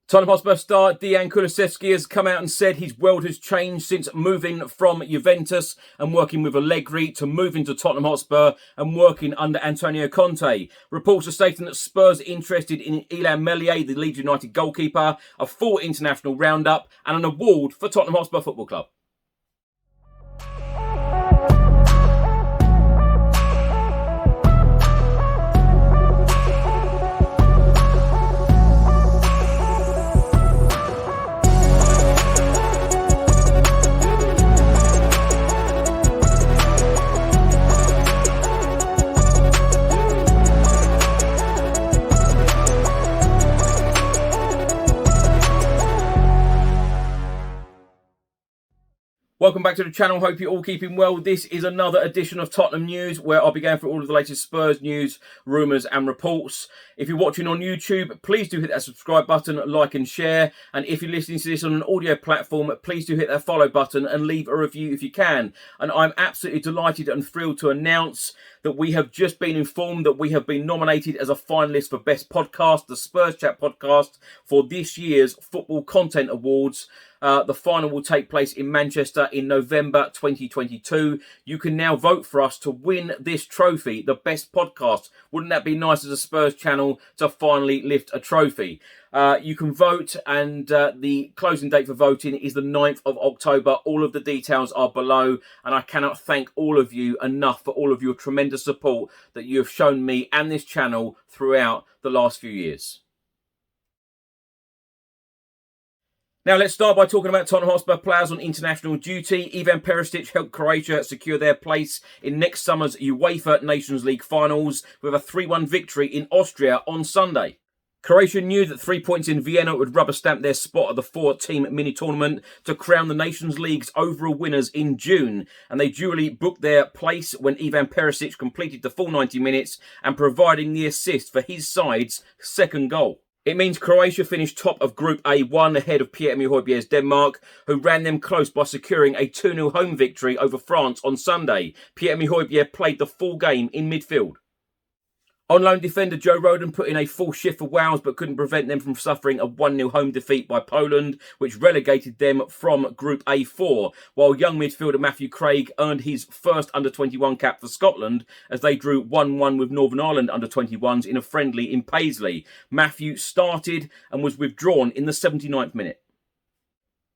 Tottenham Hotspur star Dejan Kulusevski has come out and said his world has changed since moving from Juventus and working with Allegri to moving to Tottenham Hotspur and working under Antonio Conte. Reports are stating that Spurs are interested in Meslier, the Leeds United goalkeeper, a full international roundup and an award for Tottenham Hotspur Football Club. Welcome back to the channel. Hope you're all keeping well. This is another edition of Tottenham News, where I'll be going through all of the latest Spurs news, rumours and reports. If you're watching on YouTube, please do hit that subscribe button, like and share. And if you're listening to this on an audio platform, please do hit that follow button and leave a review if you can. And I'm absolutely delighted and thrilled to announce that we have just been informed that we have been nominated as a finalist for Best Podcast, the Spurs Chat podcast, for this year's Football Content Awards. The final will take place in Manchester in November 2022. You can now vote for us to win this trophy, the best podcast. Wouldn't that be nice as a Spurs channel to finally lift a trophy? You can vote, and the closing date for voting is the 9th of October. All of the details are below, and I cannot thank all of you enough for all of your tremendous support that you have shown me and this channel throughout the last few years. Now, let's start by talking about Tottenham Hotspur players on international duty. Ivan Perisic helped Croatia secure their place in next summer's UEFA Nations League finals with a 3-1 victory in Austria on Sunday. Croatia knew that 3 points in Vienna would rubber stamp their spot at the 4-team mini-tournament to crown the Nations League's overall winners in June, and they duly booked their place when Ivan Perisic completed the full 90 minutes and providing the assist for his side's second goal. It means Croatia finished top of Group A1 ahead of Pierre-Emile Højbjerg's Denmark, who ran them close by securing a 2-0 home victory over France on Sunday. Pierre-Emile Højbjerg played the full game in midfield. On-loan defender Joe Rodon put in a full shift for Wales but couldn't prevent them from suffering a 1-0 home defeat by Poland, which relegated them from Group A4, while young midfielder Matthew Craig earned his first under-21 cap for Scotland as they drew 1-1 with Northern Ireland under-21s in a friendly in Paisley. Matthew started and was withdrawn in the 79th minute.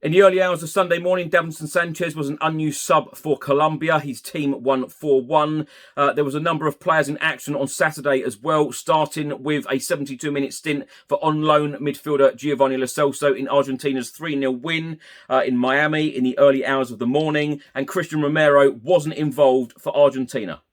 In the early hours of Sunday morning, Davinson Sanchez was an unused sub for Colombia. His team won 4-1. There was a number of players in action on Saturday as well, starting with a 72-minute stint for on-loan midfielder Giovanni Lo Celso in Argentina's 3-0 win in Miami in the early hours of the morning, and Christian Romero wasn't involved for Argentina.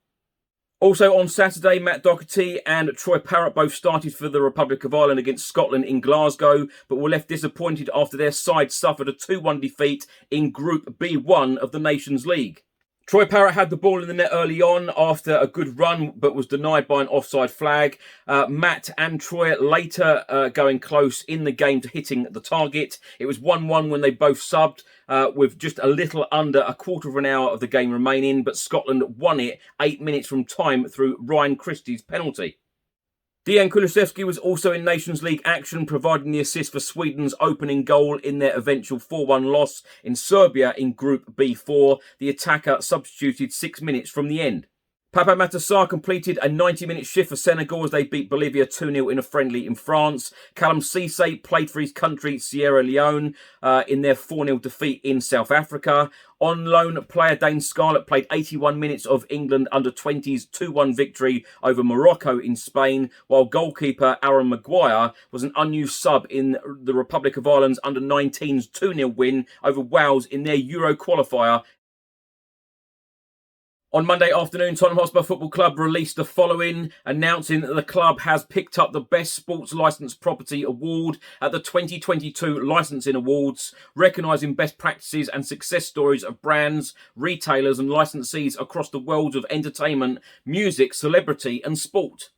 Also on Saturday, Matt Doherty and Troy Parrott both started for the Republic of Ireland against Scotland in Glasgow, but were left disappointed after their side suffered a 2-1 defeat in Group B1 of the Nations League. Troy Parrott had the ball in the net early on after a good run, but was denied by an offside flag. Matt and Troy later going close in the game to hitting the target. It was 1-1 when they both subbed, with just a little under a quarter of an hour of the game remaining, but Scotland won it 8 minutes from time through Ryan Christie's penalty. Dejan Kulusevski was also in Nations League action, providing the assist for Sweden's opening goal in their eventual 4-1 loss in Serbia in Group B4. The attacker substituted 6 minutes from the end. Papa Matar completed a 90-minute shift for Senegal as they beat Bolivia 2-0 in a friendly in France. Callum Cisse played for his country, Sierra Leone, in their 4-0 defeat in South Africa. On loan player Dane Scarlett played 81 minutes of England under-20s 2-1 victory over Morocco in Spain, while goalkeeper Aaron Maguire was an unused sub in the Republic of Ireland's under-19s 2-0 win over Wales in their Euro qualifier. On Monday afternoon, Tottenham Hotspur Football Club released the following, announcing that the club has picked up the Best Sports Licence Property Award at the 2022 Licensing Awards, recognising best practices and success stories of brands, retailers and licensees across the worlds of entertainment, music, celebrity and sport.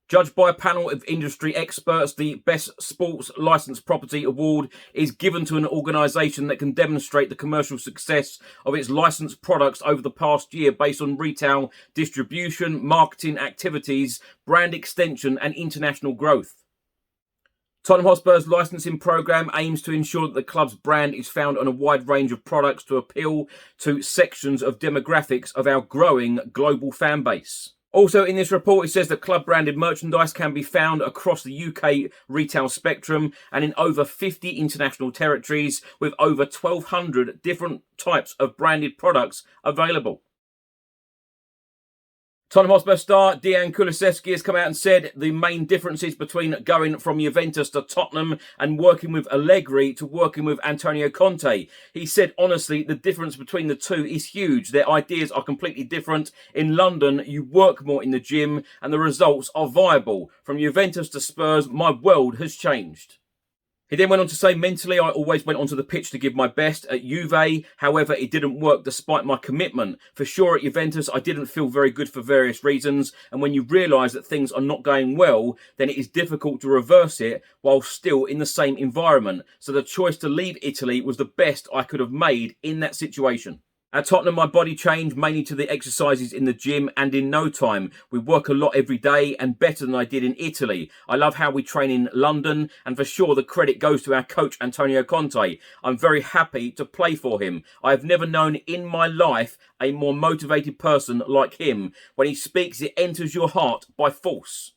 Judged by a panel of industry experts, the Best Sports Licence Property Award is given to an organisation that can demonstrate the commercial success of its licensed products over the past year based on retail, distribution, marketing activities, brand extension and international growth. Tottenham Hotspur's licensing programme aims to ensure that the club's brand is found on a wide range of products to appeal to sections of demographics of our growing global fan base. Also in this report, it says that club branded merchandise can be found across the UK retail spectrum and in over 50 international territories with over 1,200 different types of branded products available. Tottenham Hotspur star Dejan Kulusevski has come out and said the main differences between going from Juventus to Tottenham and working with Allegri to working with Antonio Conte. He said, honestly, the difference between the two is huge. Their ideas are completely different. In London, you work more in the gym and the results are viable. From Juventus to Spurs, my world has changed. He then went on to say, mentally, I always went onto the pitch to give my best at Juve. However, it didn't work despite my commitment. For sure, at Juventus, I didn't feel very good for various reasons. And when you realise that things are not going well, then it is difficult to reverse it while still in the same environment. So the choice to leave Italy was the best I could have made in that situation. At Tottenham, my body changed mainly to the exercises in the gym and in no time. We work a lot every day and better than I did in Italy. I love how we train in London and for sure the credit goes to our coach Antonio Conte. I'm very happy to play for him. I have never known in my life a more motivated person like him. When he speaks, it enters your heart by force.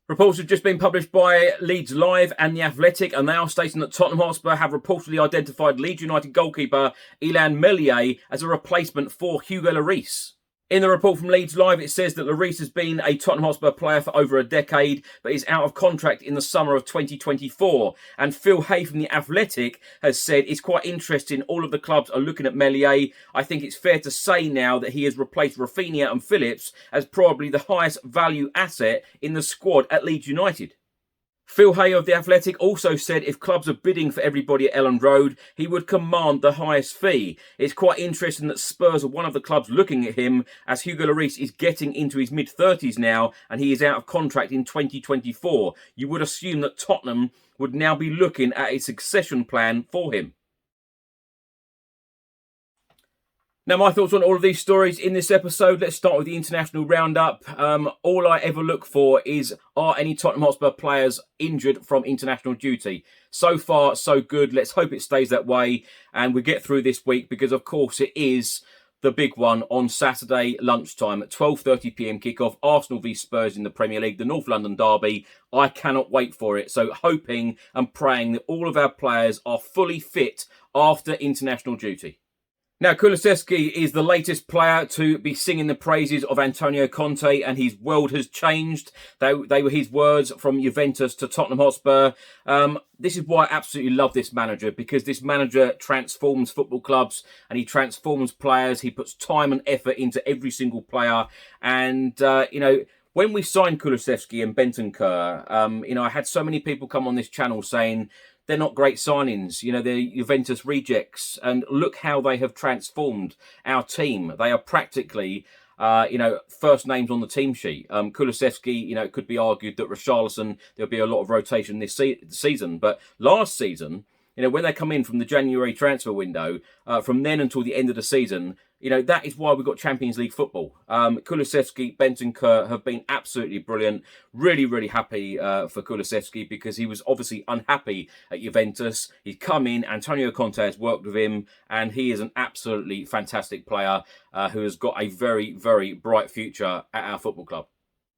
Reports have just been published by Leeds Live and The Athletic are now stating that Tottenham Hotspur have reportedly identified Leeds United goalkeeper Illan Meslier as a replacement for Hugo Lloris. In the report from Leeds Live, it says that Lloris has been a Tottenham Hotspur player for over a decade, but is out of contract in the summer of 2024. And Phil Hay from The Athletic has said it's quite interesting. All of the clubs are looking at Meslier. I think it's fair to say now that he has replaced Rafinha and Phillips as probably the highest value asset in the squad at Leeds United. Phil Hay of The Athletic also said if clubs are bidding for everybody at Elland Road, he would command the highest fee. It's quite interesting that Spurs are one of the clubs looking at him as Hugo Lloris is getting into his mid-30s now and he is out of contract in 2024. You would assume that Tottenham would now be looking at a succession plan for him. Now, my thoughts on all of these stories in this episode. Let's start with the international roundup. All I ever look for is, are any Tottenham Hotspur players injured from international duty? So far, so good. Let's hope it stays that way and we get through this week because, of course, it is the big one on Saturday lunchtime at 12:30 p.m. kickoff. Arsenal v Spurs in the Premier League, the North London derby. I cannot wait for it. So hoping and praying that all of our players are fully fit after international duty. Now, Kulusevski is the latest player to be singing the praises of Antonio Conte and his world has changed. They were his words from Juventus to Tottenham Hotspur. This is why I absolutely love this manager because this manager transforms football clubs and he transforms players. He puts time and effort into every single player. And, when we signed Kulusevski and Bentancur, I had so many people come on this channel saying, they're not great signings. They're Juventus rejects. And look how they have transformed our team. They are practically, first names on the team sheet. Kulusevski, it could be argued that Richarlison, there'll be a lot of rotation this season. But last season, when they come in from the January transfer window, from then until the end of the season, that is why we've got Champions League football. Kulusevski, Bentancur have been absolutely brilliant. Really, really happy for Kulusevski because he was obviously unhappy at Juventus. He's come in, Antonio Conte has worked with him, and he is an absolutely fantastic player who has got a very, very bright future at our football club.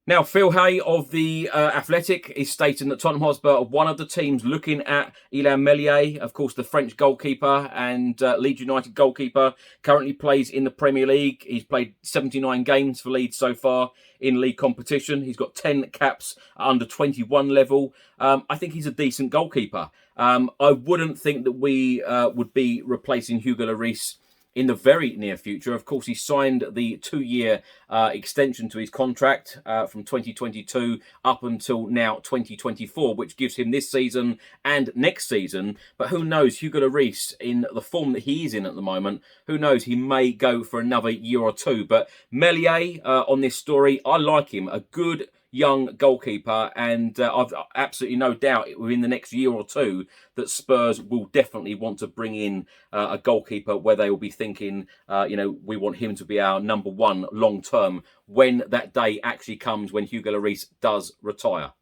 Now, Phil Hay of The Athletic is stating that Tottenham Hotspur are one of the teams looking at Illan Meslier, of course, the French goalkeeper and Leeds United goalkeeper, currently plays in the Premier League. He's played 79 games for Leeds so far in league competition. He's got 10 caps at under 21 level. I think he's a decent goalkeeper. I wouldn't think that we would be replacing Hugo Lloris in the very near future. Of course, he signed the 2-year extension to his contract from 2022 up until now 2024, which gives him this season and next season. But who knows, Hugo Lloris, in the form that he is in at the moment, who knows, he may go for another year or two. But Meslier, on this story, I like him. A good young goalkeeper, and I've absolutely no doubt within the next year or two that Spurs will definitely want to bring in a goalkeeper where they will be thinking, we want him to be our number one long term when that day actually comes when Hugo Lloris does retire.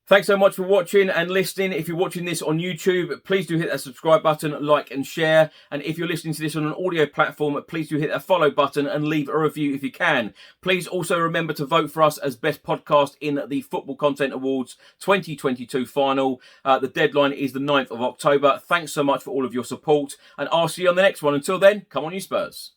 Thanks so much for watching and listening. If you're watching this on YouTube, please do hit that subscribe button, like and share. And if you're listening to this on an audio platform, please do hit that follow button and leave a review if you can. Please also remember to vote for us as Best Podcast in the Football Content Awards 2022 final. The deadline is the 9th of October. Thanks so much for all of your support, and I'll see you on the next one. Until then, come on you Spurs.